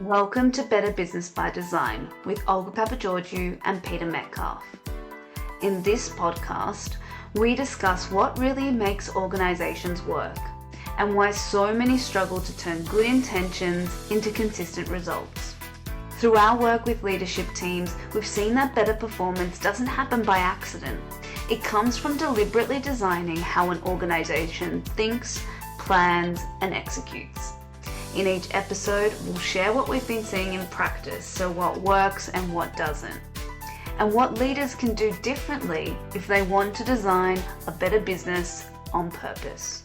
Welcome to Better Business by Design with olga-papageorgiou and Peter Metcalfe. In this podcast, we discuss what really makes organizations work and why so many struggle to turn good intentions into consistent results. Through our work with leadership teams, we've seen that better performance doesn't happen by accident. It comes from deliberately designing how an organization thinks, plans, and executes. In each episode, we'll share what we've been seeing in practice, so what works and what doesn't, and what leaders can do differently if they want to design a better business on purpose.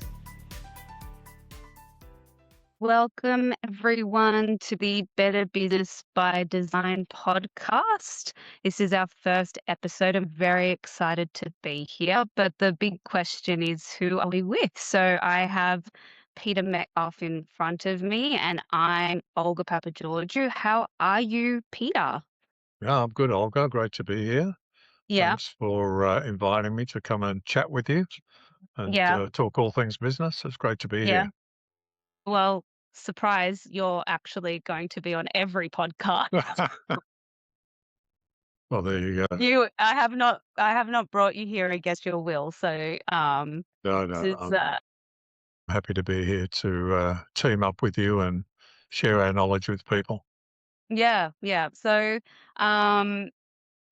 Welcome everyone to the Better Business by Design podcast. This is our first episode. I'm very excited to be here, but the big question is, who are we with? So I have Peter Metcalfe in front of me and I'm olga-papageorgiou. How are you, Peter? Yeah, I'm good, Olga. Great to be here. Yeah, Thanks for inviting me to come and chat with you and yeah, talk all things business. It's great to be yeah. here. Well, surprise, you're actually going to be on every podcast. Well, there you go. I have not brought you here against your will. So No, this no, is I'm happy to be here to team up with you and share our knowledge with people. yeah. So um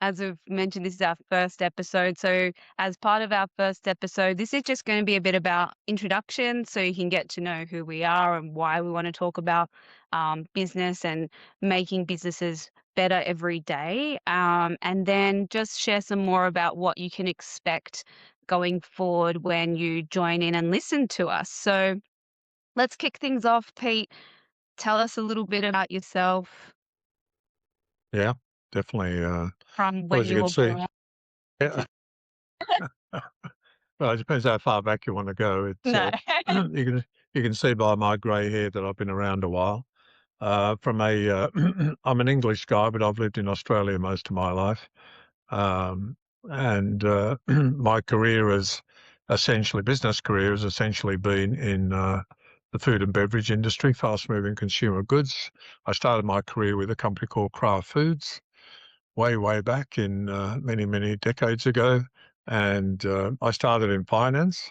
as we've mentioned, this is our first episode. So as part of our first episode, this is just going to be a bit about introduction so you can get to know who we are and why we want to talk about business and making businesses better every day. And then just share some more about what you can expect going forward when you join in and listen to us. So let's kick things off, Pete. Tell us a little bit about yourself Yeah, definitely. from Well, when as you you can were see, born. yeah. Well, it depends how far back you want to go. No. You can see by my grey hair that I've been around a while. I'm an English guy, but I've lived in Australia most of my life. And my business career has essentially been in the food and beverage industry, fast-moving consumer goods. I started my career with a company called Kraft Foods way back in many decades ago. And I started in finance,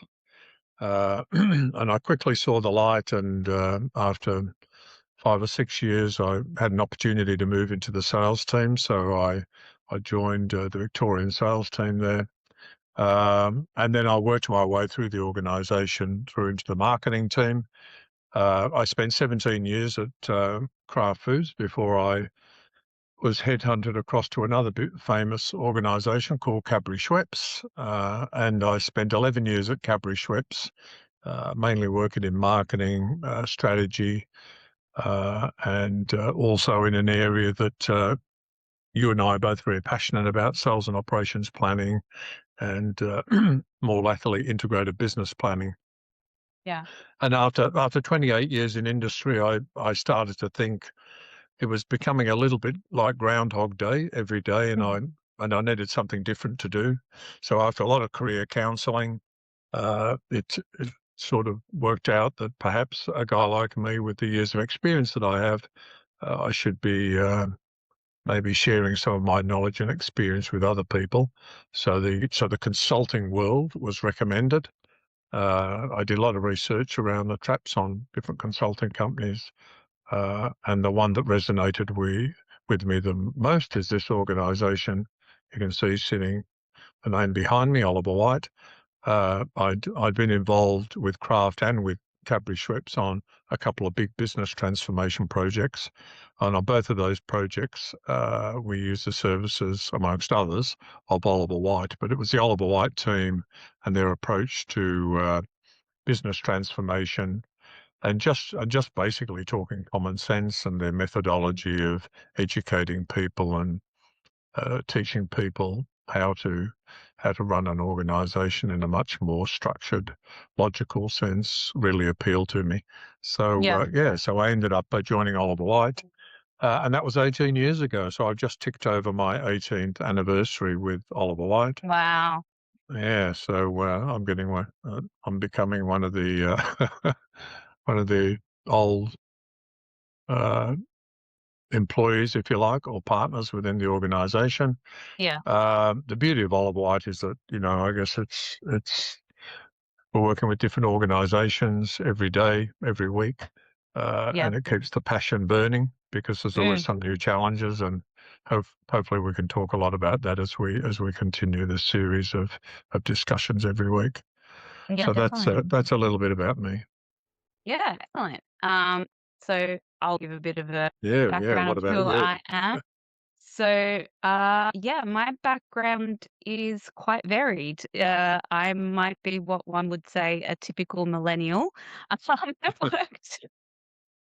and I quickly saw the light. And after 5 or 6 years, I had an opportunity to move into the sales team. So I joined the Victorian sales team there. And then I worked my way through the organisation through into the marketing team. I spent 17 years at Kraft Foods before I was headhunted across to another famous organisation called Cadbury Schweppes. And I spent 11 years at Cadbury Schweppes, mainly working in marketing, strategy, and also in an area that you and I are both very passionate about, sales and operations planning, and more latterly, integrated business planning. Yeah. And after 28 years in industry, I started to think it was becoming a little bit like Groundhog Day every day, and I needed something different to do. So after a lot of career counselling, it sort of worked out that perhaps a guy like me, with the years of experience that I have, I should be maybe sharing some of my knowledge and experience with other people. So the consulting world was recommended. I did a lot of research around the traps on different consulting companies, and the one that resonated with me the most is this organisation. You can see sitting the name behind me, Oliver White. I'd been involved with Kraft and with Cadbury Schweppes on a couple of big business transformation projects. And on both of those projects, we used the services, amongst others, of Oliver White. But it was the Oliver White team and their approach to business transformation, and just basically talking common sense, and their methodology of educating people and teaching people how to run an organisation in a much more structured, logical sense really appealed to me. So Yeah. so I ended up joining Oliver White, and that was 18 years ago. So I've just ticked over my 18th anniversary with Oliver White. Wow. Yeah, so I'm becoming one of the one of the old employees, if you like, or partners within the organisation. Yeah. The beauty of Olive White is that, I guess it's we're working with different organisations every day, every week, Yeah. and it keeps the passion burning because there's always Mm. some new challenges, and hopefully we can talk a lot about that as we continue this series of discussions every week. Yeah, So definitely. that's a little bit about me. Yeah, excellent. So I'll give a bit of a Yeah. background What of about who you? I am. So, yeah, my background is quite varied. I might be what one would say a typical millennial. I've worked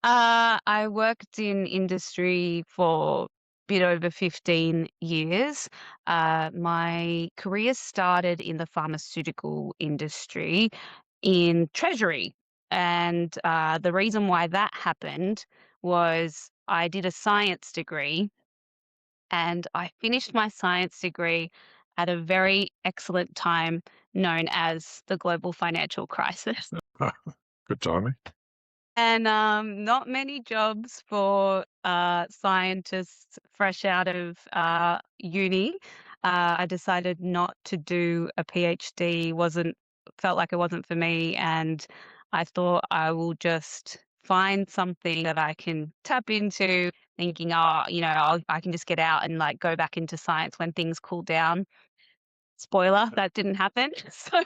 I worked in industry for a bit over 15 years. My career started in the pharmaceutical industry in treasury. And the reason why that happened was I did a science degree and I finished my science degree at a very excellent time known as the global financial crisis. Good timing. And not many jobs for scientists fresh out of uni. I decided not to do a PhD. Wasn't Felt like it wasn't for me, and I thought I will just find something that I can tap into. Thinking, oh, I can just get out and like go back into science when things cool down. Spoiler, that didn't happen. So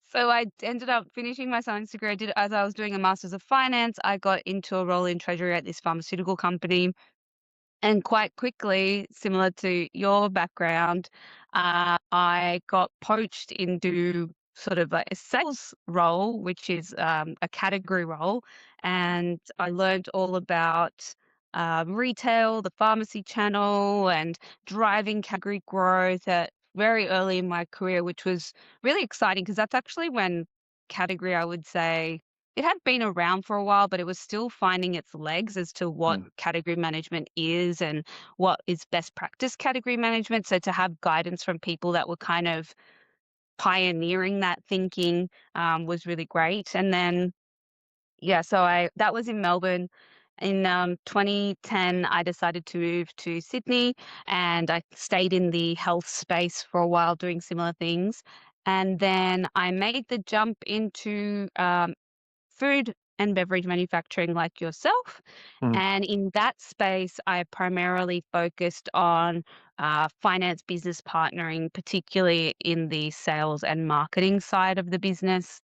so I ended up finishing my science degree. I did as I was doing a master's of finance, I got into a role in treasury at this pharmaceutical company. And quite quickly, similar to your background, I got poached into sort of like a sales role, which is a category role. And I learned all about retail, the pharmacy channel, and driving category growth at very early in my career, which was really exciting because that's actually when category, I would say, it had been around for a while, but it was still finding its legs as to what Mm. category management is and what is best practice category management. So to have guidance from people that were kind of pioneering that thinking was really great. And then, yeah, so I that was in Melbourne. In 2010, I decided to move to Sydney and I stayed in the health space for a while doing similar things. And then I made the jump into food and beverage manufacturing like yourself. Mm. And in that space, I primarily focused on finance business partnering, particularly in the sales and marketing side of the business.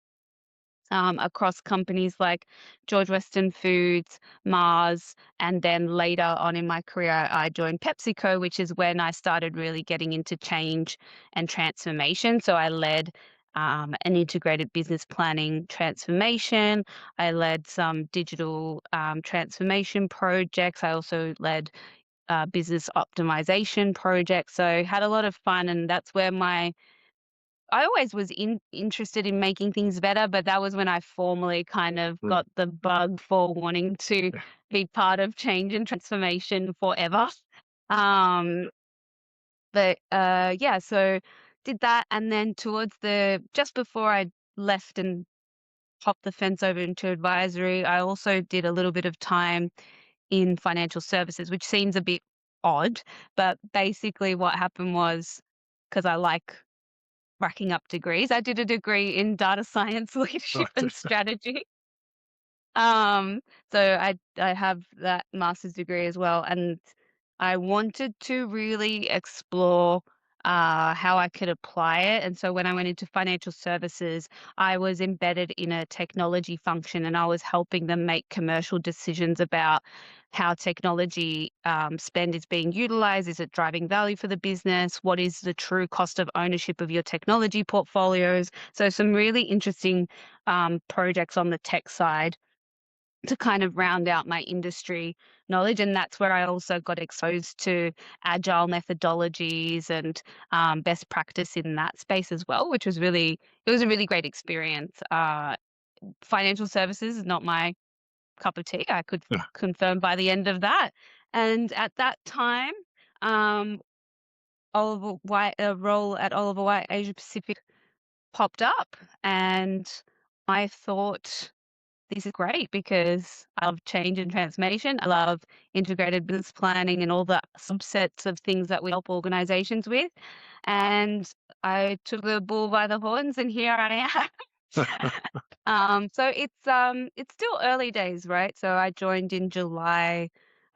Across companies like George Weston Foods, Mars, and then later on in my career, I joined PepsiCo, which is when I started really getting into change and transformation. So I led an integrated business planning transformation. I led some digital transformation projects. I also led business optimization projects. So had a lot of fun, and that's where I always was interested in making things better, but that was when I formally kind of Mm. got the bug for wanting to be part of change and transformation forever. Um, yeah, so did that, and then towards the just before I left and hopped the fence over into advisory, I also did a little bit of time in financial services, which seems a bit odd, but basically what happened was because I like racking up degrees. I did a degree in data science, leadership, Right. and strategy. Um, so I have that master's degree as well, and I wanted to really explore how I could apply it. And so when I went into financial services, I was embedded in a technology function, and I was helping them make commercial decisions about how technology spend is being utilized. Is it driving value for the business? What is the true cost of ownership of your technology portfolios? So some really interesting projects on the tech side to kind of round out my industry knowledge. And that's where I also got exposed to agile methodologies and best practice in that space as well, which was it was a really great experience. Financial services is not my cup of tea. I could Yeah. confirm by the end of that. And at that time, um, Oliver White, a role at Oliver White Asia Pacific popped up, and I thought, this is great because I love change and transformation. I love integrated business planning and all the subsets of things that we help organizations with. And I took the bull by the horns, and here I am. So it's still early days, right? So I joined in July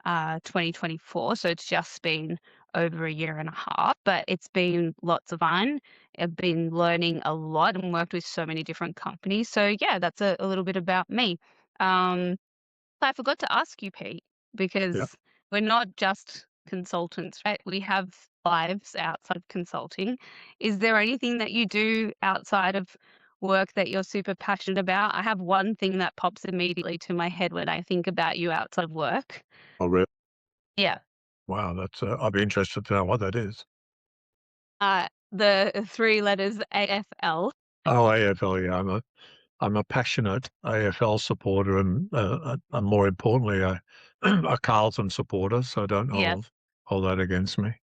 2024. So it's just been over a year and a half, but it's been lots of fun. I've been learning a lot and worked with so many different companies. So yeah, that's a little bit about me. Um, I forgot to ask you, Pete, Yeah. because we're not just consultants, right? We have lives outside of consulting. Is there anything that you do outside of work that you're super passionate about? I have one thing that pops immediately to my head when I think about you outside of work. Oh, really? Yeah. Wow, that's, I'd be interested to know what that is. The three letters AFL. Oh, AFL, yeah. I'm a passionate AFL supporter and more importantly, a Carlton supporter, so don't Yes. hold that against me.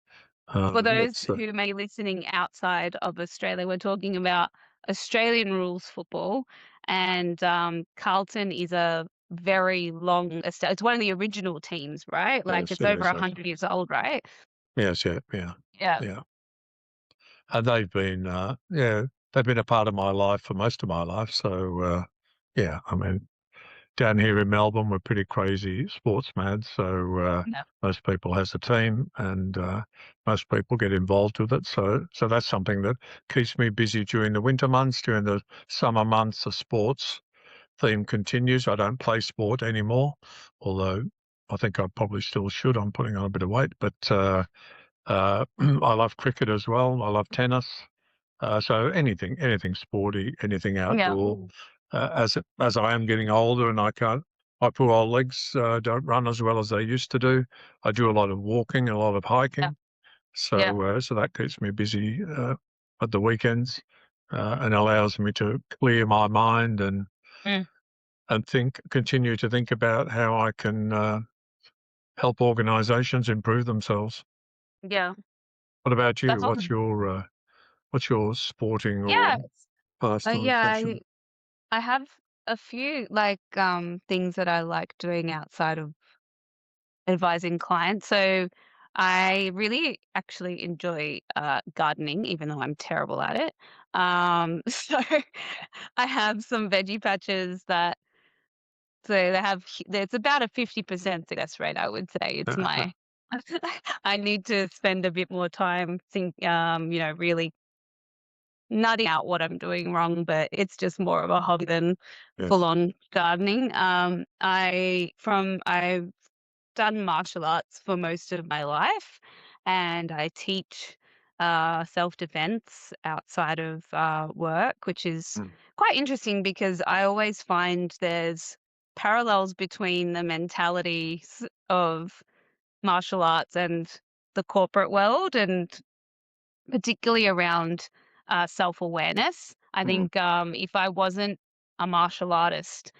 For those That's who may be listening outside of Australia, we're talking about Australian rules football, and Carlton is a very long. It's one of the original teams, right? Like yes, it's it over is actually. 100 years old, right? Yes, yeah, yeah, Yeah. yeah. And they've been a part of my life for most of my life. So, yeah, I mean, down here in Melbourne, we're pretty crazy sports mad. So, Yeah. most people has a team and, most people get involved with it. So that's something that keeps me busy during the winter months. During the summer months, the sports theme continues. I don't play sport anymore, although I think I probably still should. I'm putting on a bit of weight, but, I love cricket as well. I love tennis. So anything sporty, anything Yeah. outdoor. As I am getting older and my poor old legs don't run as well as they used to do. I do a lot of walking, a lot of Yeah. hiking. Yeah. So that keeps me busy at the weekends and allows me to clear my mind Mm. and continue to think about how I can help organisations improve themselves. Yeah. What about you? That's awesome. What's your sporting Yeah. or pastime Yeah. passion? I have a few like things that I like doing outside of advising clients. So I really actually enjoy gardening, even though I'm terrible at it. So I have some veggie patches that so they have it's about a 50% success rate, I would say. It's my I need to spend a bit more time really nutting out what I'm doing wrong, but it's just more of a hobby than full Yes. on gardening. I've done martial arts for most of my life, and I teach self-defense outside of work, which is Mm. quite interesting because I always find there's parallels between the mentalities of martial arts and the corporate world, and particularly around self-awareness. I Mm. think if I wasn't a martial artist,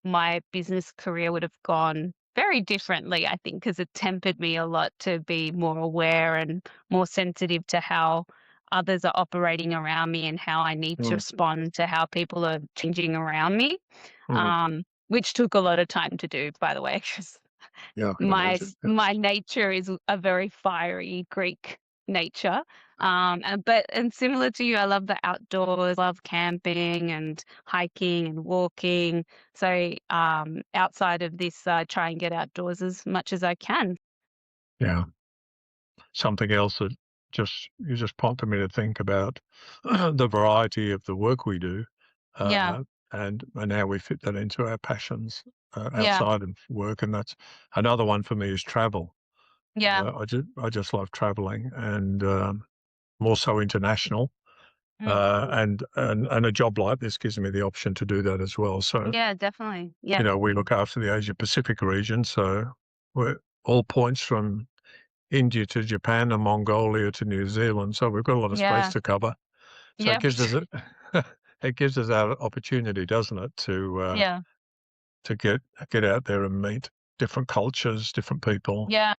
my business career would have gone very differently, I think, because it tempered me a lot to be more aware and more sensitive to how others are operating around me and how I need to Mm. respond to how people are changing around me, Mm. which took a lot of time to do, by the way, because Yeah, I can imagine. my nature is a very fiery Greek nature. And similar to you, I love the outdoors, love camping and hiking and walking. So outside of this, I try and get outdoors as much as I can. Yeah. Something else that you just prompted me to think about the variety of the work we do, Yeah, uh, and how we fit that into our passions yeah, outside of work. And that's another one for me is travel. yeah, I just love traveling and more so international. mm, And a job like this gives me the option to do that as well. So, yeah, definitely. you Yeah, know, we look after the Asia Pacific region, so we're all points from India to Japan and Mongolia to New Zealand. So we've got a lot of space yeah, to cover. So it yeah, gives us it gives us that opportunity, doesn't it, yeah, to get out there and meet different cultures, different people. yeah.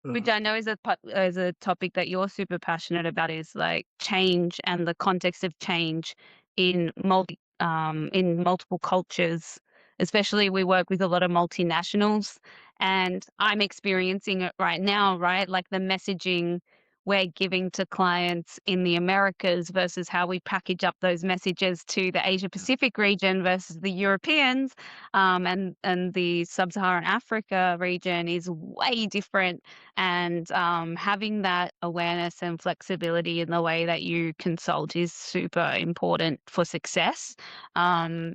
Which Uh, I know is is a topic that you're super passionate about is like change and the context of change in multiple cultures especially we work with a lot of multinationals, and I'm experiencing it right now, right? Like the messaging we're giving to clients in the Americas versus how we package up those messages to the Asia Pacific region versus the Europeans, and the Sub-Saharan Africa region is way different. And having that awareness and flexibility in the way that you consult is super important for success. Um,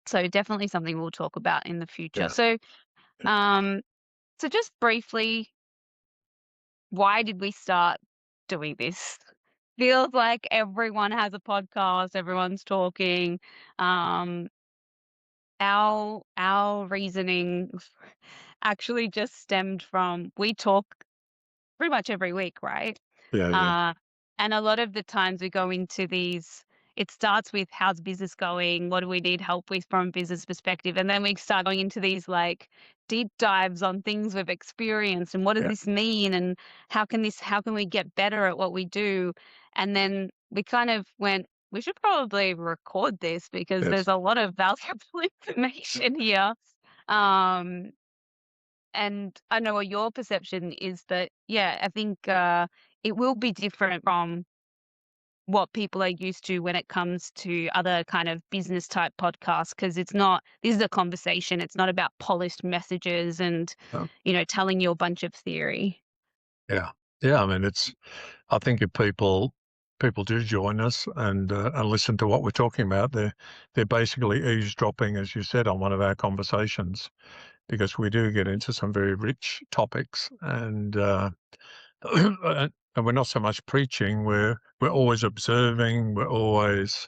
so definitely something we'll talk about in the future. Yeah. Um, so just briefly, why did we start doing this? Feels like everyone has a podcast, everyone's talking. Um, our reasoning actually just stemmed from we talk pretty much every week, right? Yeah. Yeah. Uh, and a lot of the times we go into these, it starts with how's business going? What do we need help with from a business perspective? And then we start going into these like deep dives on things we've experienced and what does Yeah. this mean? And how can we get better at what we do? And then we kind of went, we should probably record this because Yes. there's a lot of valuable information here. Um, and I know what your perception is, but yeah, I think it will be different from what people are used to when it comes to other kind of business type podcasts, because it's not, this is a conversation. It's not about polished messages and, Oh, telling you a bunch of theory. yeah. Yeah. I mean, I think if people do join us and listen to what we're talking about, they're basically eavesdropping, as you said, on one of our conversations, because we do get into some very rich topics, and and we're not so much preaching. We're always observing. We're always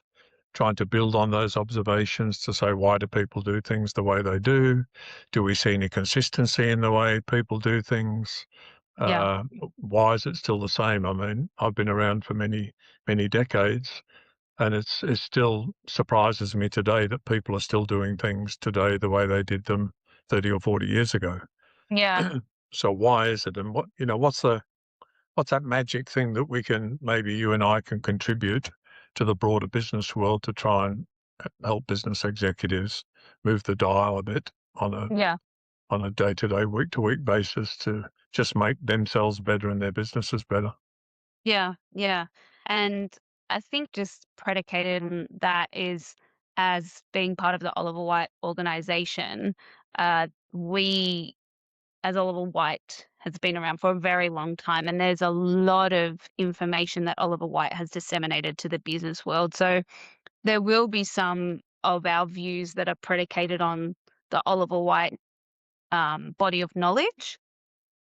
trying to build on those observations to say, why do people do things the way they do? Do we see any consistency in the way people do things? Yeah. Uh, why is it still the same? I mean, I've been around for many, many decades, and it still surprises me today that people are still doing things today the way they did them 30 or 40 years ago. Yeah. So why is it? And what's that magic thing that we can, maybe you and I can contribute to the broader business world to try and help business executives move the dial a bit Yeah. on a day-to-day, week-to-week basis to just make themselves better and their businesses better. Yeah. Yeah. And I think just predicated on that is, as being part of the Oliver White organization, we as Oliver White has been around for a very long time, and there's a lot of information that Oliver White has disseminated to the business world. So there will be some of our views that are predicated on the Oliver White body of knowledge,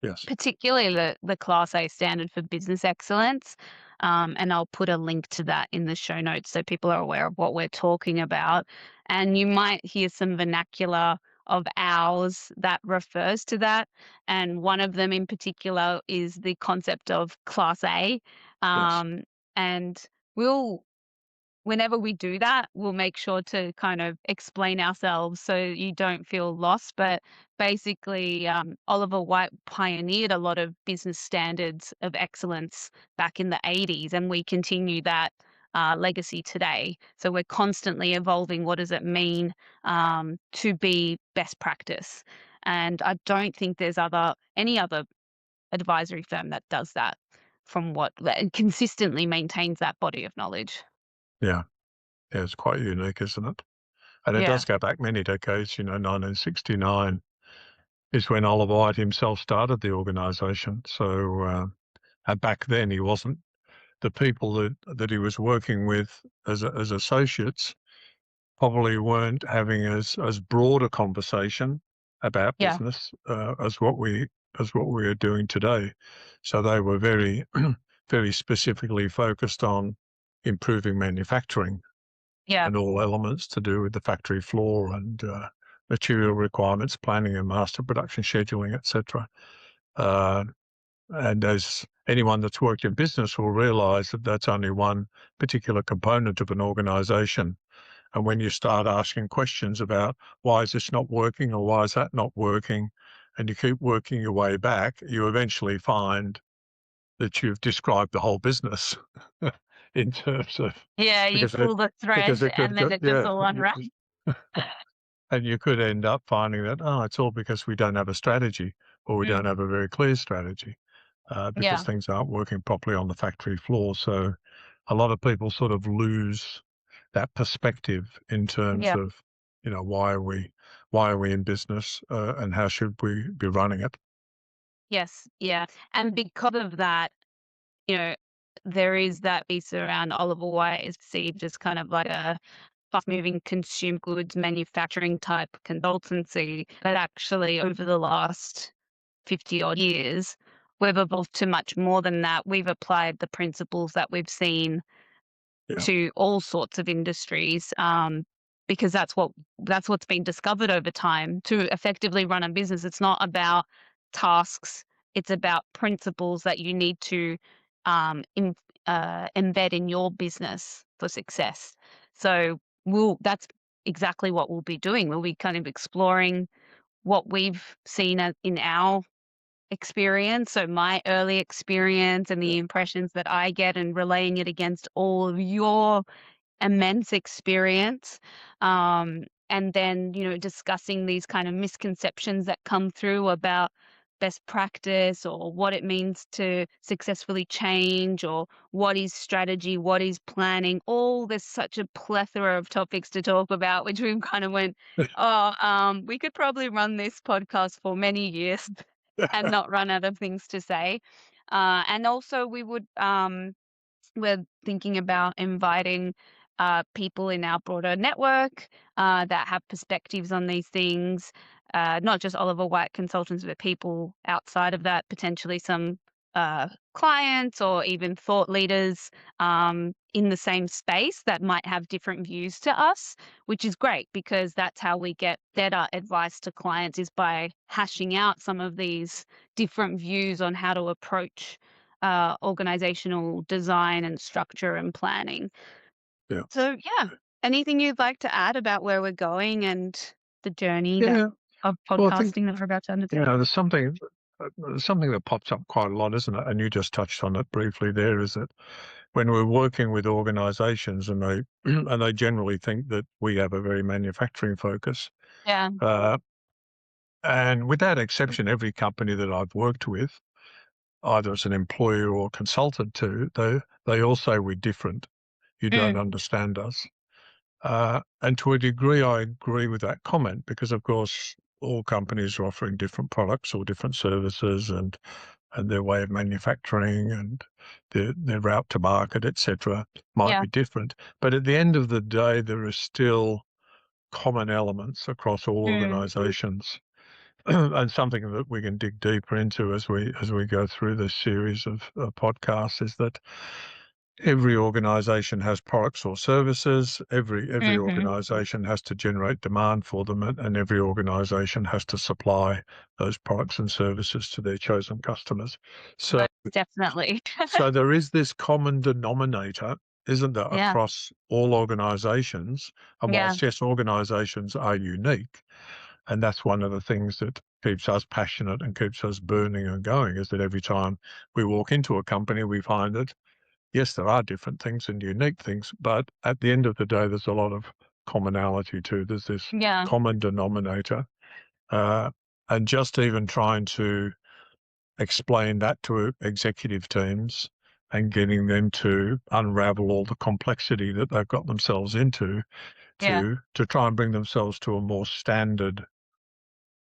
Yes. particularly the Class A standard for business excellence. And I'll put a link to that in the show notes so people are aware of what we're talking about. And you might hear some vernacular of ours that refers to that. And one of them in particular is the concept of Class A. Yes. Um, and we'll whenever we do that, we'll make sure to kind of explain ourselves so you don't feel lost. But basically, Oliver White pioneered a lot of business standards of excellence back in the 80s, and we continue that legacy today. So we're constantly evolving. What does it mean to be best practice? And I don't think there's any other advisory firm that does that from what and consistently maintains that body of knowledge. Yeah. Yeah. It's quite unique, isn't it? And it Yeah. does go back many decades. 1969 is when Oliver White himself started the organisation. So, and back then he wasn't, the people that he was working with as associates probably weren't having as broad a conversation about Yeah. business as what we are doing today. So they were very very specifically focused on improving manufacturing Yeah. and all elements to do with the factory floor and material requirements, planning and master production scheduling, etc. Uh, and as anyone that's worked in business will realise that that's only one particular component of an organisation. And when you start asking questions about why is this not working or why is that not working, and you keep working your way back, you eventually find that you've described the whole business in terms of Yeah, you because it pull the because thread it could and then go, it just yeah, all unravels. And you could end up finding that, oh, it's all because we don't have a strategy or we Mm. don't have a very clear strategy because Yeah. things aren't working properly on the factory floor. So a lot of people sort of lose that perspective in terms Yeah. of, why are we in business and how should we be running it? Yes. Yeah. And because of that, you know, there is that piece around Oliver White is perceived as kind of like a fast-moving consumer goods manufacturing type consultancy, but actually over the last 50 odd years, we've evolved to much more than that. We've applied the principles that we've seen Yeah, to all sorts of industries, because that's what's been discovered over time to effectively run a business. It's not about tasks; it's about principles that you need to embed in your business for success. So that's exactly what we'll be doing. We'll be kind of exploring what we've seen in our experience, so my early experience and the impressions that I get and relaying it against all of your immense experience. And then, discussing these kind of misconceptions that come through about best practice or what it means to successfully change or what is strategy, what is planning. All there's such a plethora of topics to talk about, which we kind of went, oh, we could probably run this podcast for many years and not run out of things to say. And also we're thinking about inviting people in our broader network that have perspectives on these things, not just Oliver White consultants, but people outside of that, potentially some clients or even thought leaders in the same space that might have different views to us, which is great because that's how we get better advice to clients is by hashing out some of these different views on how to approach organizational design and structure and planning. yeah, So, yeah, anything you'd like to add about where we're going and the journey that yeah. of Well, I think podcasting that we're about to undertake? there's something that pops up quite a lot, isn't it? And you just touched on it briefly there. Is that when we're working with organisations and they and they generally think that we have a very manufacturing focus, Yeah. uh, and without exception, every company that I've worked with, either as an employer or consultant to, they all say we're different. You don't Mm, understand us. And to a degree, I agree with that comment because, of course, all companies are offering different products or different services, and their way of manufacturing and their route to market, etc., might yeah. be different. But at the end of the day, there are still common elements across all Mm, organisations, and something that we can dig deeper into as we go through this series of podcasts is that every organisation has products or services. Every mm-hmm. organisation has to generate demand for them, and every organisation has to supply those products and services to their chosen customers. So, Most definitely. so there is this common denominator, isn't there, Yeah. across all organisations? And Yeah. whilst yes, organisations are unique, and that's one of the things that keeps us passionate and keeps us burning and going, is that every time we walk into a company, we find that yes, there are different things and unique things, but at the end of the day, there's a lot of commonality too. There's this Yeah. common denominator. Uh, and just even trying to explain that to executive teams and getting them to unravel all the complexity that they've got themselves into Yeah. to try and bring themselves to a more standard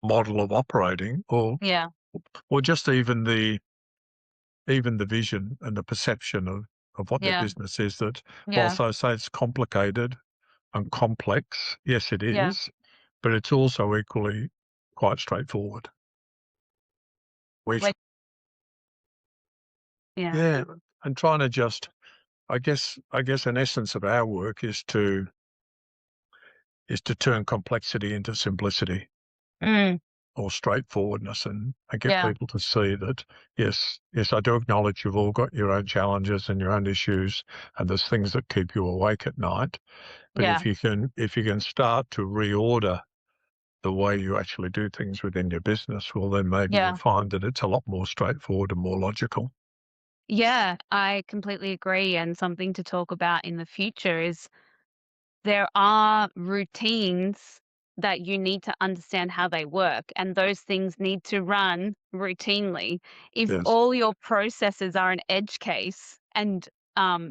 model of operating Yeah. or just even the vision and the perception of what their Yeah. business is, that Yeah. whilst I say it's complicated and complex, yes, it Yeah. is, but it's also equally quite straightforward. Which, Like, yeah. yeah, and trying to just, I guess an essence of our work is to turn complexity into simplicity Mm, or straightforwardness and get yeah. people to see that, yes, I do acknowledge you've all got your own challenges and your own issues, and there's things that keep you awake at night. But Yeah. if you can start to reorder the way you actually do things within your business, well, then maybe you'll Yeah. find that it's a lot more straightforward and more logical. Yeah. I completely agree. And something to talk about in the future is there are routines that you need to understand how they work, and those things need to run routinely. If Yes. all your processes are an edge case and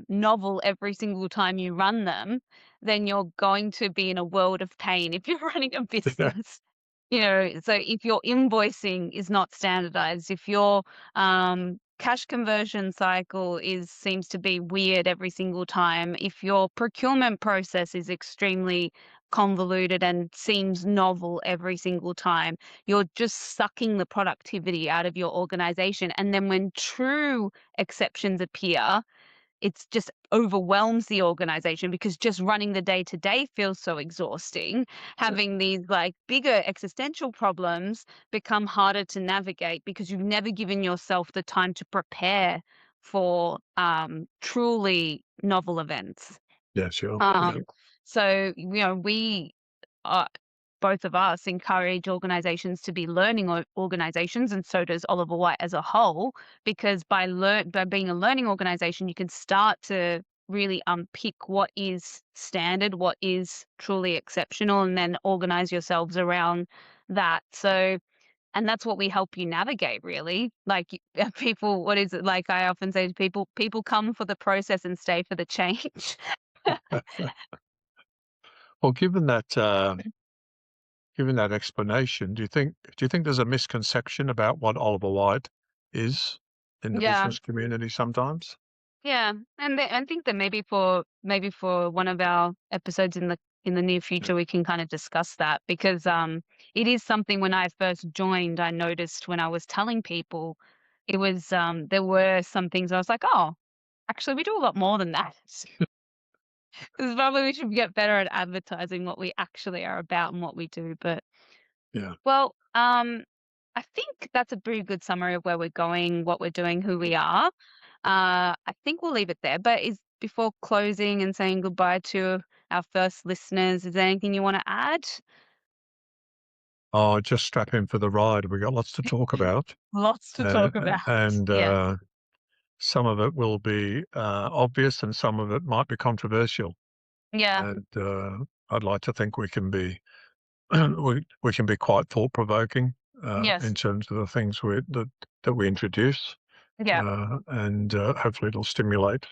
novel every single time you run them, then you're going to be in a world of pain if you're running a business. So if your invoicing is not standardized, if your cash conversion cycle seems to be weird every single time, if your procurement process is extremely convoluted and seems novel every single time, you're just sucking the productivity out of your organization. And then when true exceptions appear, it's just overwhelms the organization, because just running the day to day feels so exhausting. Having these like bigger existential problems become harder to navigate because you've never given yourself the time to prepare for truly novel events. Yeah, sure. Um, so, we uh, both of us encourage organizations to be learning organizations, and so does Oliver White as a whole, because by being a learning organization, you can start to really unpick what is standard, what is truly exceptional, and then organize yourselves around that. So, and that's what we help you navigate, really. Like people, what is it? Like I often say to people come for the process and stay for the change. Well, given that explanation, do you think there's a misconception about what Oliver White is in the Yeah. business community sometimes? Yeah, and I think that maybe for one of our episodes in the near future we can kind of discuss that, because it is something. When I first joined, I noticed when I was telling people, it was there were some things I was like, oh, actually we do a lot more than that. Because probably we should get better at advertising what we actually are about and what we do. But Yeah. well, I think that's a pretty good summary of where we're going, what we're doing, who we are. I think we'll leave it there. But before closing and saying goodbye to our first listeners, is there anything you want to add? Oh, just strap in for the ride. We've got lots to talk about. Lots to talk about. And Yeah. some of it will be obvious and some of it might be controversial. Yeah. And I'd like to think we can be we can be quite thought-provoking in Yes. terms of the things that we introduce. Yeah. And hopefully it'll stimulate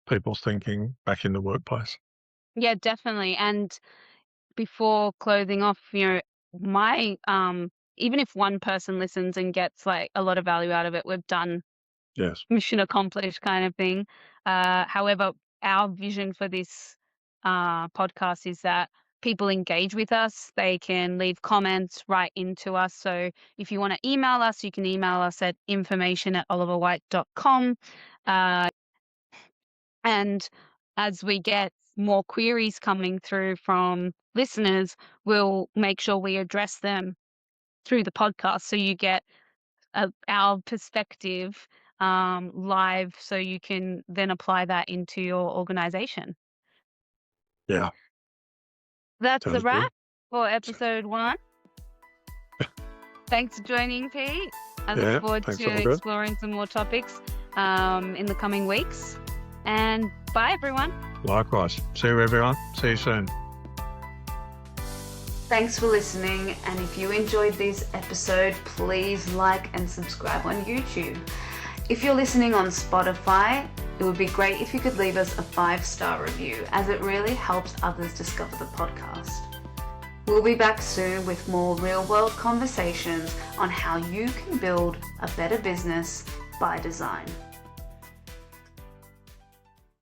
people's thinking back in the workplace. Yeah, definitely. And before closing off, my even if one person listens and gets like a lot of value out of it, we've done Yes. mission accomplished kind of thing. However, our vision for this podcast is that people engage with us. They can leave comments, write into us. So if you want to email us, you can email us at information@oliverwhite.com. And as we get more queries coming through from listeners, we'll make sure we address them through the podcast. So you get our perspective live, so you can then apply that into your organization. Yeah. That's a Sounds good. wrap for episode 1. Thanks for joining, Pete. I Yeah, look forward thanks, to Olga. exploring some more topics in the coming weeks. And bye, everyone. Likewise. See you, everyone. See you soon. Thanks for listening, and if you enjoyed this episode, please like and subscribe on YouTube. If you're listening on Spotify, it would be great if you could leave us a 5-star review, as it really helps others discover the podcast. We'll be back soon with more real-world conversations on how you can build a better business by design.